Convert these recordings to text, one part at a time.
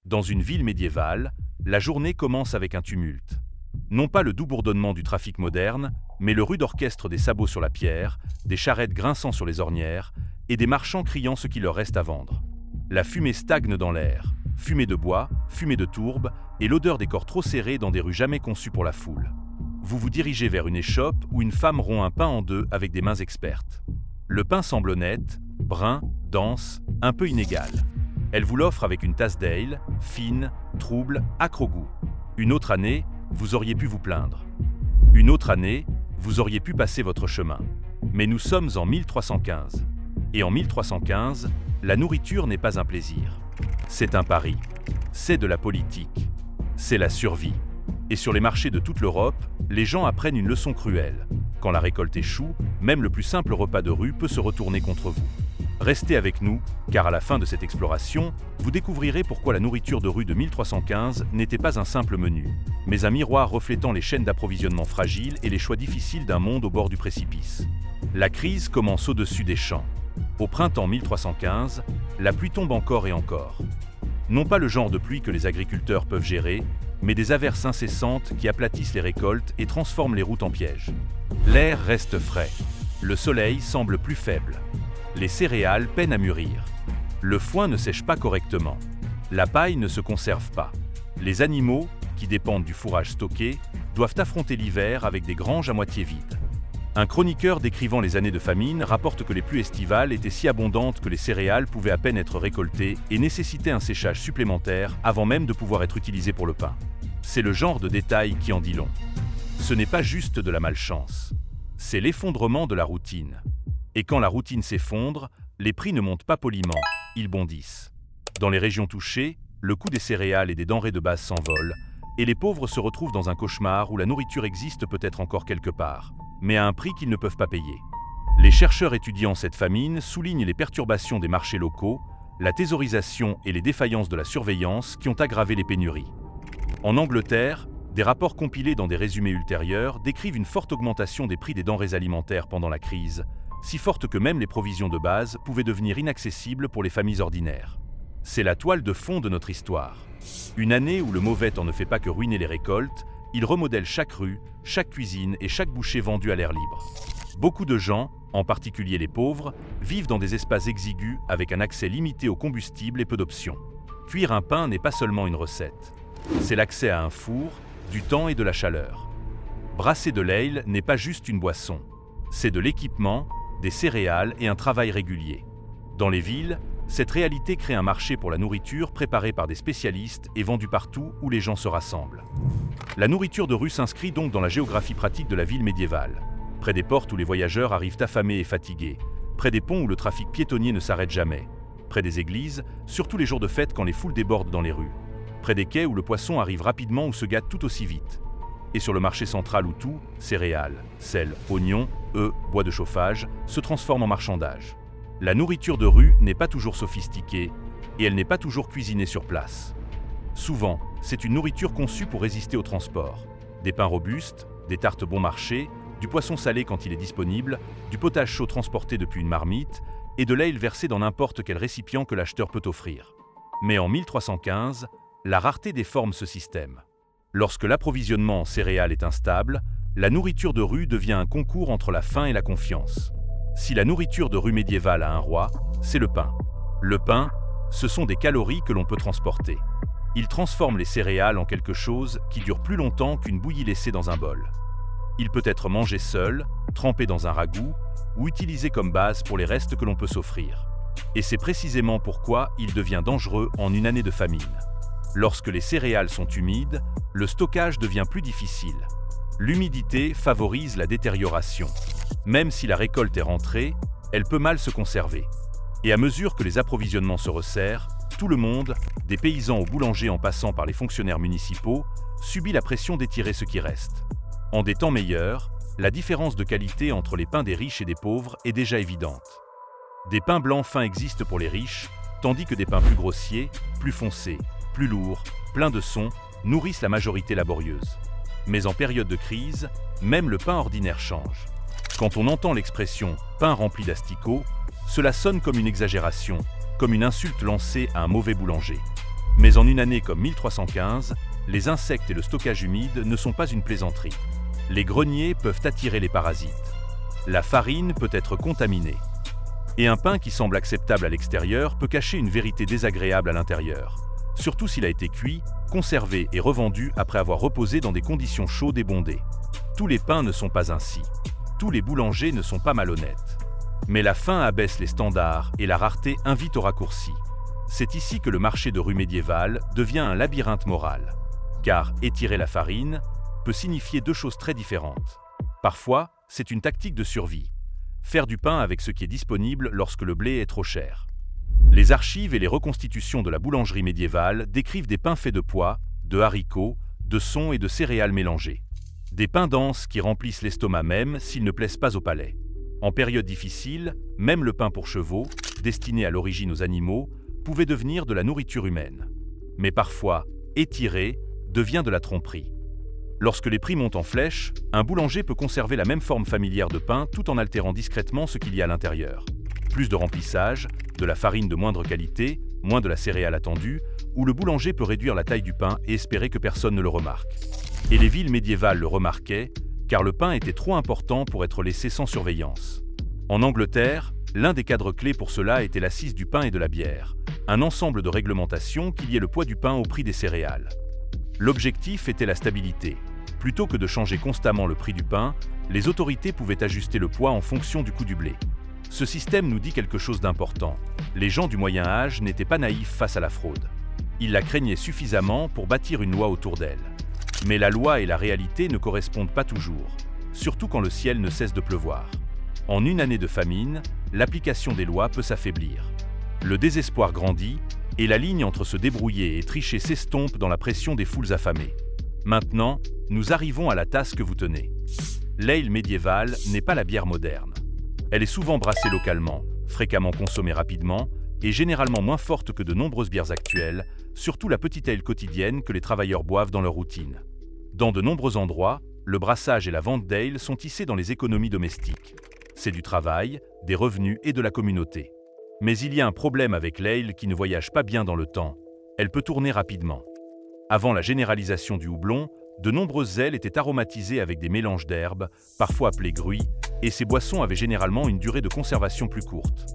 Dans une ville médiévale, la journée commence avec un tumulte. Non pas le doux bourdonnement du trafic moderne, mais le rude orchestre des sabots sur la pierre, des charrettes grinçant sur les ornières et des marchands criant ce qu'il leur reste à vendre. La fumée stagne dans l'air, fumée de bois, fumée de tourbe et l'odeur des corps trop serrés dans des rues jamais conçues pour la foule. Vous vous dirigez vers une échoppe où une femme rompt un pain en deux avec des mains expertes. Le pain semble honnête, brun, dense, un peu inégal. Elle vous l'offre avec une tasse d'ale, fine, trouble, âcre au goût. Une autre année, vous auriez pu vous plaindre. Une autre année, vous auriez pu passer votre chemin. Mais nous sommes en 1315. Et en 1315, la nourriture n'est pas un plaisir. C'est un pari. C'est de la politique. C'est la survie. Et sur les marchés de toute l'Europe, les gens apprennent une leçon cruelle. Quand la récolte échoue, même le plus simple repas de rue peut se retourner contre vous. Restez avec nous, car à la fin de cette exploration, vous découvrirez pourquoi la nourriture de rue de 1315 n'était pas un simple menu, mais un miroir reflétant les chaînes d'approvisionnement fragiles et les choix difficiles d'un monde au bord du précipice. La crise commence au-dessus des champs. Au printemps 1315, la pluie tombe encore et encore. Non pas le genre de pluie que les agriculteurs peuvent gérer, mais des averses incessantes qui aplatissent les récoltes et transforment les routes en pièges. L'air reste frais. Le soleil semble plus faible. Les céréales peinent à mûrir. Le foin ne sèche pas correctement. La paille ne se conserve pas. Les animaux, qui dépendent du fourrage stocké, doivent affronter l'hiver avec des granges à moitié vides. Un chroniqueur décrivant les années de famine rapporte que les pluies estivales étaient si abondantes que les céréales pouvaient à peine être récoltées et nécessitaient un séchage supplémentaire avant même de pouvoir être utilisées pour le pain. C'est le genre de détail qui en dit long. Ce n'est pas juste de la malchance. C'est l'effondrement de la routine. Et quand la routine s'effondre, les prix ne montent pas poliment, ils bondissent. Dans les régions touchées, le coût des céréales et des denrées de base s'envole, et les pauvres se retrouvent dans un cauchemar où la nourriture existe peut-être encore quelque part, mais à un prix qu'ils ne peuvent pas payer. Les chercheurs étudiant cette famine soulignent les perturbations des marchés locaux, la thésaurisation et les défaillances de la surveillance qui ont aggravé les pénuries. En Angleterre, des rapports compilés dans des résumés ultérieurs décrivent une forte augmentation des prix des denrées alimentaires pendant la crise, si forte que même les provisions de base pouvaient devenir inaccessibles pour les familles ordinaires. C'est la toile de fond de notre histoire. Une année où le mauvais temps ne fait pas que ruiner les récoltes, il remodèle chaque rue, chaque cuisine et chaque bouchée vendue à l'air libre. Beaucoup de gens, en particulier les pauvres, vivent dans des espaces exigus avec un accès limité au combustible et peu d'options. Cuire un pain n'est pas seulement une recette. C'est l'accès à un four, du temps et de la chaleur. Brasser de l'ale n'est pas juste une boisson. C'est de l'équipement, des céréales et un travail régulier. Dans les villes, cette réalité crée un marché pour la nourriture préparée par des spécialistes et vendue partout où les gens se rassemblent. La nourriture de rue s'inscrit donc dans la géographie pratique de la ville médiévale. Près des portes où les voyageurs arrivent affamés et fatigués, près des ponts où le trafic piétonnier ne s'arrête jamais, près des églises, surtout les jours de fête quand les foules débordent dans les rues, près des quais où le poisson arrive rapidement ou se gâte tout aussi vite. Et sur le marché central où tout, céréales, sel, oignons, œufs, bois de chauffage, se transforme en marchandage. La nourriture de rue n'est pas toujours sophistiquée et elle n'est pas toujours cuisinée sur place. Souvent, c'est une nourriture conçue pour résister au transport. Des pains robustes, des tartes bon marché, du poisson salé quand il est disponible, du potage chaud transporté depuis une marmite et de l'ale versé dans n'importe quel récipient que l'acheteur peut offrir. Mais en 1315, la rareté déforme ce système. Lorsque l'approvisionnement en céréales est instable, la nourriture de rue devient un concours entre la faim et la confiance. Si la nourriture de rue médiévale a un roi, c'est le pain. Le pain, ce sont des calories que l'on peut transporter. Il transforme les céréales en quelque chose qui dure plus longtemps qu'une bouillie laissée dans un bol. Il peut être mangé seul, trempé dans un ragoût, ou utilisé comme base pour les restes que l'on peut s'offrir. Et c'est précisément pourquoi il devient dangereux en une année de famine. Lorsque les céréales sont humides, le stockage devient plus difficile. L'humidité favorise la détérioration. Même si la récolte est rentrée, elle peut mal se conserver. Et à mesure que les approvisionnements se resserrent, tout le monde, des paysans aux boulangers en passant par les fonctionnaires municipaux, subit la pression d'étirer ce qui reste. En des temps meilleurs, la différence de qualité entre les pains des riches et des pauvres est déjà évidente. Des pains blancs fins existent pour les riches, tandis que des pains plus grossiers, plus foncés, plus lourds, pleins de son, nourrissent la majorité laborieuse. Mais en période de crise, même le pain ordinaire change. Quand on entend l'expression « pain rempli d'asticots », cela sonne comme une exagération, comme une insulte lancée à un mauvais boulanger. Mais en une année comme 1315, les insectes et le stockage humide ne sont pas une plaisanterie. Les greniers peuvent attirer les parasites. La farine peut être contaminée. Et un pain qui semble acceptable à l'extérieur peut cacher une vérité désagréable à l'intérieur, surtout s'il a été cuit, conservé et revendu après avoir reposé dans des conditions chaudes et bondées. Tous les pains ne sont pas ainsi. Tous les boulangers ne sont pas malhonnêtes. Mais la faim abaisse les standards et la rareté invite au raccourci. C'est ici que le marché de rue médiévale devient un labyrinthe moral. Car étirer la farine peut signifier deux choses très différentes. Parfois, c'est une tactique de survie. Faire du pain avec ce qui est disponible lorsque le blé est trop cher. Les archives et les reconstitutions de la boulangerie médiévale décrivent des pains faits de pois, de haricots, de son et de céréales mélangées. Des pains denses qui remplissent l'estomac même s'ils ne plaisent pas au palais. En période difficile, même le pain pour chevaux, destiné à l'origine aux animaux, pouvait devenir de la nourriture humaine. Mais parfois, étiré devient de la tromperie. Lorsque les prix montent en flèche, un boulanger peut conserver la même forme familière de pain tout en altérant discrètement ce qu'il y a à l'intérieur. Plus de remplissage, de la farine de moindre qualité, moins de la céréale attendue, ou le boulanger peut réduire la taille du pain et espérer que personne ne le remarque. Et les villes médiévales le remarquaient, car le pain était trop important pour être laissé sans surveillance. En Angleterre, l'un des cadres clés pour cela était l'assise du pain et de la bière, un ensemble de réglementations qui liait le poids du pain au prix des céréales. L'objectif était la stabilité. Plutôt que de changer constamment le prix du pain, les autorités pouvaient ajuster le poids en fonction du coût du blé. Ce système nous dit quelque chose d'important. Les gens du Moyen Âge n'étaient pas naïfs face à la fraude. Ils la craignaient suffisamment pour bâtir une loi autour d'elle. Mais la loi et la réalité ne correspondent pas toujours, surtout quand le ciel ne cesse de pleuvoir. En une année de famine, l'application des lois peut s'affaiblir. Le désespoir grandit et la ligne entre se débrouiller et tricher s'estompe dans la pression des foules affamées. Maintenant, nous arrivons à la tasse que vous tenez. L'ale médiévale n'est pas la bière moderne. Elle est souvent brassée localement, fréquemment consommée rapidement et généralement moins forte que de nombreuses bières actuelles, surtout la petite ale quotidienne que les travailleurs boivent dans leur routine. Dans de nombreux endroits, le brassage et la vente d'ale sont tissés dans les économies domestiques. C'est du travail, des revenus et de la communauté. Mais il y a un problème avec l'ale qui ne voyage pas bien dans le temps. Elle peut tourner rapidement. Avant la généralisation du houblon, de nombreuses ailes étaient aromatisées avec des mélanges d'herbes, parfois appelés gruy, et ces boissons avaient généralement une durée de conservation plus courte.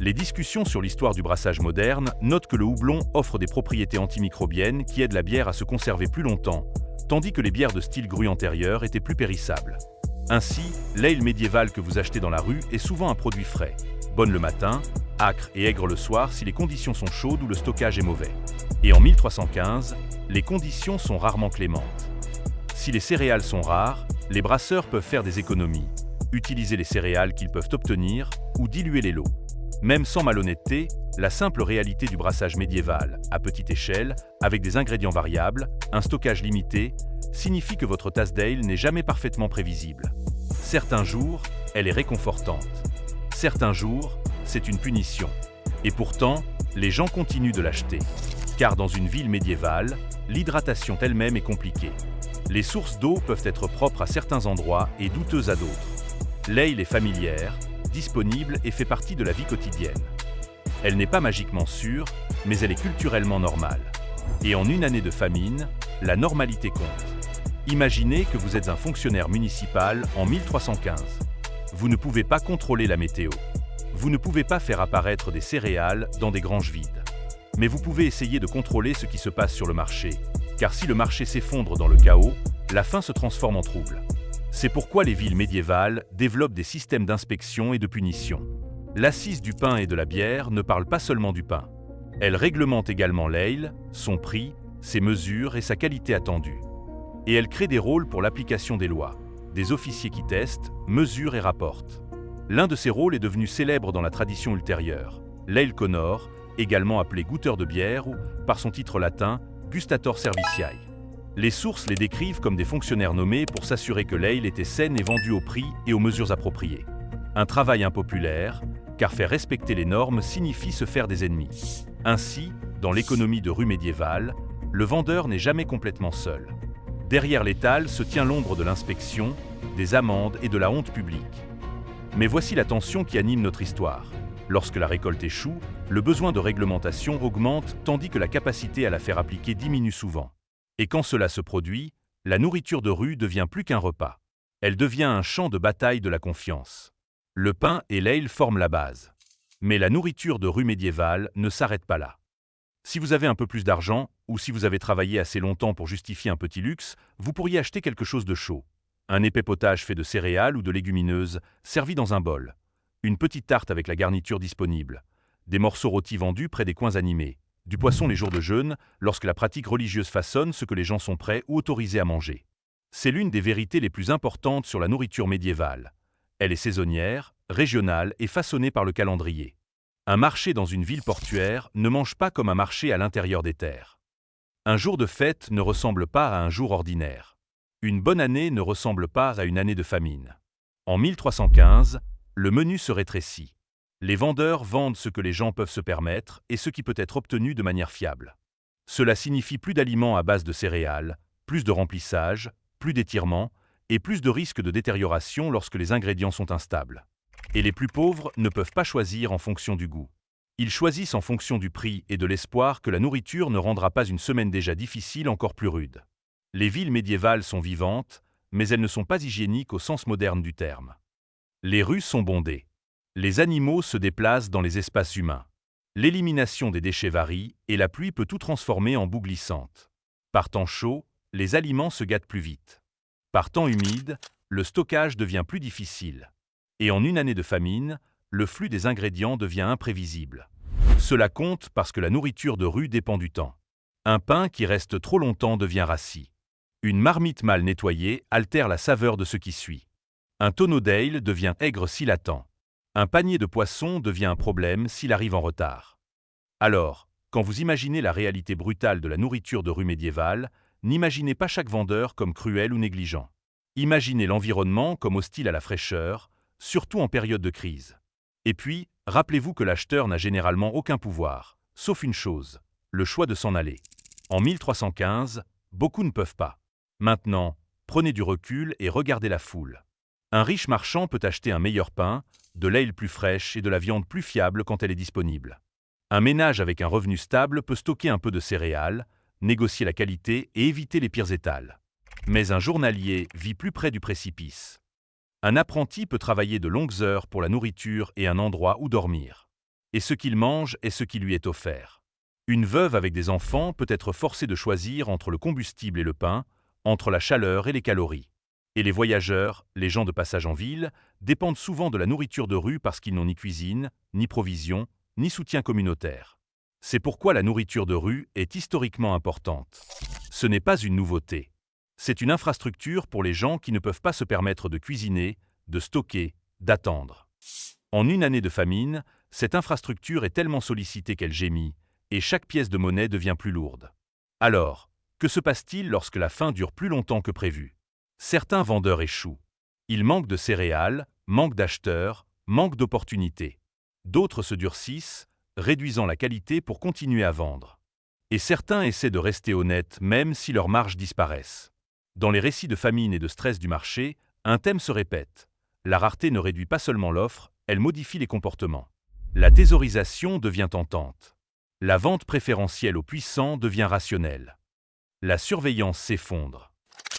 Les discussions sur l'histoire du brassage moderne notent que le houblon offre des propriétés antimicrobiennes qui aident la bière à se conserver plus longtemps, tandis que les bières de style gruy antérieur étaient plus périssables. Ainsi, l'ale médiévale que vous achetez dans la rue est souvent un produit frais, bonne le matin, âcre et aigre le soir si les conditions sont chaudes ou le stockage est mauvais. Et en 1315, les conditions sont rarement clémentes. Si les céréales sont rares, les brasseurs peuvent faire des économies, utiliser les céréales qu'ils peuvent obtenir ou diluer les lots. Même sans malhonnêteté, la simple réalité du brassage médiéval, à petite échelle, avec des ingrédients variables, un stockage limité, signifie que votre tasse d'ale n'est jamais parfaitement prévisible. Certains jours, elle est réconfortante. Certains jours, c'est une punition. Et pourtant, les gens continuent de l'acheter. Car dans une ville médiévale, l'hydratation elle-même est compliquée. Les sources d'eau peuvent être propres à certains endroits et douteuses à d'autres. L'ale est familière, disponible et fait partie de la vie quotidienne. Elle n'est pas magiquement sûre, mais elle est culturellement normale. Et en une année de famine, la normalité compte. Imaginez que vous êtes un fonctionnaire municipal en 1315. Vous ne pouvez pas contrôler la météo. Vous ne pouvez pas faire apparaître des céréales dans des granges vides. Mais vous pouvez essayer de contrôler ce qui se passe sur le marché, car si le marché s'effondre dans le chaos, la faim se transforme en trouble. C'est pourquoi les villes médiévales développent des systèmes d'inspection et de punition. L'assise du pain et de la bière ne parle pas seulement du pain. Elle réglemente également l'ale, son prix, ses mesures et sa qualité attendue. Et elle crée des rôles pour l'application des lois, des officiers qui testent, mesurent et rapportent. L'un de ces rôles est devenu célèbre dans la tradition ultérieure, l'ale conor, également appelé goûteur de bière ou, par son titre latin, gustator servitiae. Les sources les décrivent comme des fonctionnaires nommés pour s'assurer que l'ale était saine et vendue au prix et aux mesures appropriées. Un travail impopulaire, car faire respecter les normes signifie se faire des ennemis. Ainsi, dans l'économie de rue médiévale, le vendeur n'est jamais complètement seul. Derrière l'étal se tient l'ombre de l'inspection, des amendes et de la honte publique. Mais voici la tension qui anime notre histoire. Lorsque la récolte échoue, le besoin de réglementation augmente tandis que la capacité à la faire appliquer diminue souvent. Et quand cela se produit, la nourriture de rue devient plus qu'un repas. Elle devient un champ de bataille de la confiance. Le pain et l'ail forment la base. Mais la nourriture de rue médiévale ne s'arrête pas là. Si vous avez un peu plus d'argent, ou si vous avez travaillé assez longtemps pour justifier un petit luxe, vous pourriez acheter quelque chose de chaud. Un épais potage fait de céréales ou de légumineuses, servi dans un bol. Une petite tarte avec la garniture disponible. Des morceaux rôtis vendus près des coins animés. Du poisson les jours de jeûne, lorsque la pratique religieuse façonne ce que les gens sont prêts ou autorisés à manger. C'est l'une des vérités les plus importantes sur la nourriture médiévale. Elle est saisonnière, régionale et façonnée par le calendrier. Un marché dans une ville portuaire ne mange pas comme un marché à l'intérieur des terres. Un jour de fête ne ressemble pas à un jour ordinaire. Une bonne année ne ressemble pas à une année de famine. En 1315, le menu se rétrécit. Les vendeurs vendent ce que les gens peuvent se permettre et ce qui peut être obtenu de manière fiable. Cela signifie plus d'aliments à base de céréales, plus de remplissage, plus d'étirements et plus de risques de détérioration lorsque les ingrédients sont instables. Et les plus pauvres ne peuvent pas choisir en fonction du goût. Ils choisissent en fonction du prix et de l'espoir que la nourriture ne rendra pas une semaine déjà difficile encore plus rude. Les villes médiévales sont vivantes, mais elles ne sont pas hygiéniques au sens moderne du terme. Les rues sont bondées. Les animaux se déplacent dans les espaces humains. L'élimination des déchets varie et la pluie peut tout transformer en boue glissante. Par temps chaud, les aliments se gâtent plus vite. Par temps humide, le stockage devient plus difficile. Et en une année de famine, le flux des ingrédients devient imprévisible. Cela compte parce que la nourriture de rue dépend du temps. Un pain qui reste trop longtemps devient rassis. Une marmite mal nettoyée altère la saveur de ce qui suit. Un tonneau d'ail devient aigre s'il attend. Un panier de poissons devient un problème s'il arrive en retard. Alors, quand vous imaginez la réalité brutale de la nourriture de rue médiévale, n'imaginez pas chaque vendeur comme cruel ou négligent. Imaginez l'environnement comme hostile à la fraîcheur, surtout en période de crise. Et puis, rappelez-vous que l'acheteur n'a généralement aucun pouvoir, sauf une chose, le choix de s'en aller. En 1315, beaucoup ne peuvent pas. Maintenant, prenez du recul et regardez la foule. Un riche marchand peut acheter un meilleur pain, de l'ail plus fraîche et de la viande plus fiable quand elle est disponible. Un ménage avec un revenu stable peut stocker un peu de céréales, négocier la qualité et éviter les pires étals. Mais un journalier vit plus près du précipice. Un apprenti peut travailler de longues heures pour la nourriture et un endroit où dormir. Et ce qu'il mange est ce qui lui est offert. Une veuve avec des enfants peut être forcée de choisir entre le combustible et le pain, entre la chaleur et les calories. Et les voyageurs, les gens de passage en ville, dépendent souvent de la nourriture de rue parce qu'ils n'ont ni cuisine, ni provisions, ni soutien communautaire. C'est pourquoi la nourriture de rue est historiquement importante. Ce n'est pas une nouveauté. C'est une infrastructure pour les gens qui ne peuvent pas se permettre de cuisiner, de stocker, d'attendre. En une année de famine, cette infrastructure est tellement sollicitée qu'elle gémit, et chaque pièce de monnaie devient plus lourde. Alors, que se passe-t-il lorsque la faim dure plus longtemps que prévu ? Certains vendeurs échouent. Ils manquent de céréales, manquent d'acheteurs, manquent d'opportunités. D'autres se durcissent, réduisant la qualité pour continuer à vendre. Et certains essaient de rester honnêtes même si leurs marges disparaissent. Dans les récits de famine et de stress du marché, un thème se répète. La rareté ne réduit pas seulement l'offre, elle modifie les comportements. La thésaurisation devient tentante. La vente préférentielle aux puissants devient rationnelle. La surveillance s'effondre.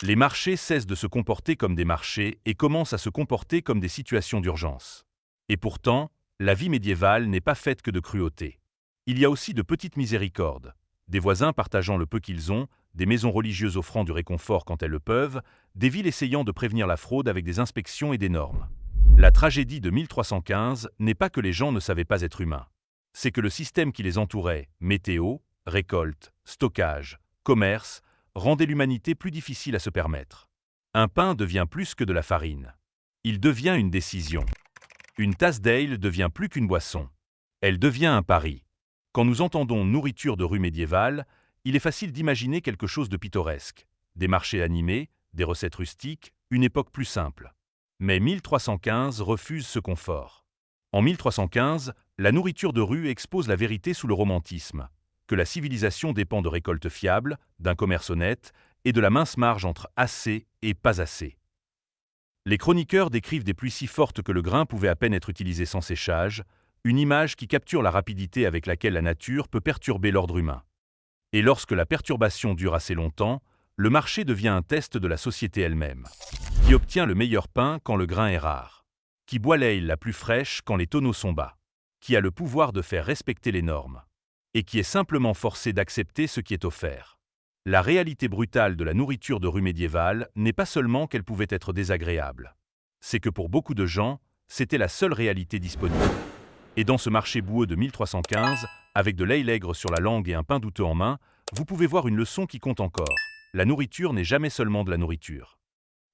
Les marchés cessent de se comporter comme des marchés et commencent à se comporter comme des situations d'urgence. Et pourtant, la vie médiévale n'est pas faite que de cruauté. Il y a aussi de petites miséricordes. Des voisins partageant le peu qu'ils ont, des maisons religieuses offrant du réconfort quand elles le peuvent, des villes essayant de prévenir la fraude avec des inspections et des normes. La tragédie de 1315 n'est pas que les gens ne savaient pas être humains. C'est que le système qui les entourait, météo, récolte, stockage, commerce, rendait l'humanité plus difficile à se permettre. Un pain devient plus que de la farine. Il devient une décision. Une tasse d'ail devient plus qu'une boisson. Elle devient un pari. Quand nous entendons nourriture de rue médiévale, il est facile d'imaginer quelque chose de pittoresque. Des marchés animés, des recettes rustiques, une époque plus simple. Mais 1315 refuse ce confort. En 1315, la nourriture de rue expose la vérité sous le romantisme, que la civilisation dépend de récoltes fiables, d'un commerce honnête et de la mince marge entre assez et pas assez. Les chroniqueurs décrivent des pluies si fortes que le grain pouvait à peine être utilisé sans séchage, Une image qui capture la rapidité avec laquelle la nature peut perturber l'ordre humain. Et lorsque la perturbation dure assez longtemps, le marché devient un test de la société elle-même. Qui obtient le meilleur pain quand le grain est rare? Qui boit l'aile la plus fraîche quand les tonneaux sont bas? Qui a le pouvoir de faire respecter les normes? Et qui est simplement forcé d'accepter ce qui est offert? La réalité brutale de la nourriture de rue médiévale n'est pas seulement qu'elle pouvait être désagréable. C'est que pour beaucoup de gens, c'était la seule réalité disponible. Et dans ce marché boueux de 1315, avec de l'ail aigre sur la langue et un pain douteux en main, vous pouvez voir une leçon qui compte encore. La nourriture n'est jamais seulement de la nourriture.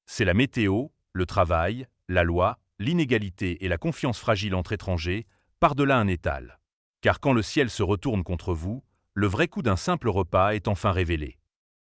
C'est la météo, le travail, la loi, l'inégalité et la confiance fragile entre étrangers, par-delà un étal. Car quand le ciel se retourne contre vous, le vrai coût d'un simple repas est enfin révélé.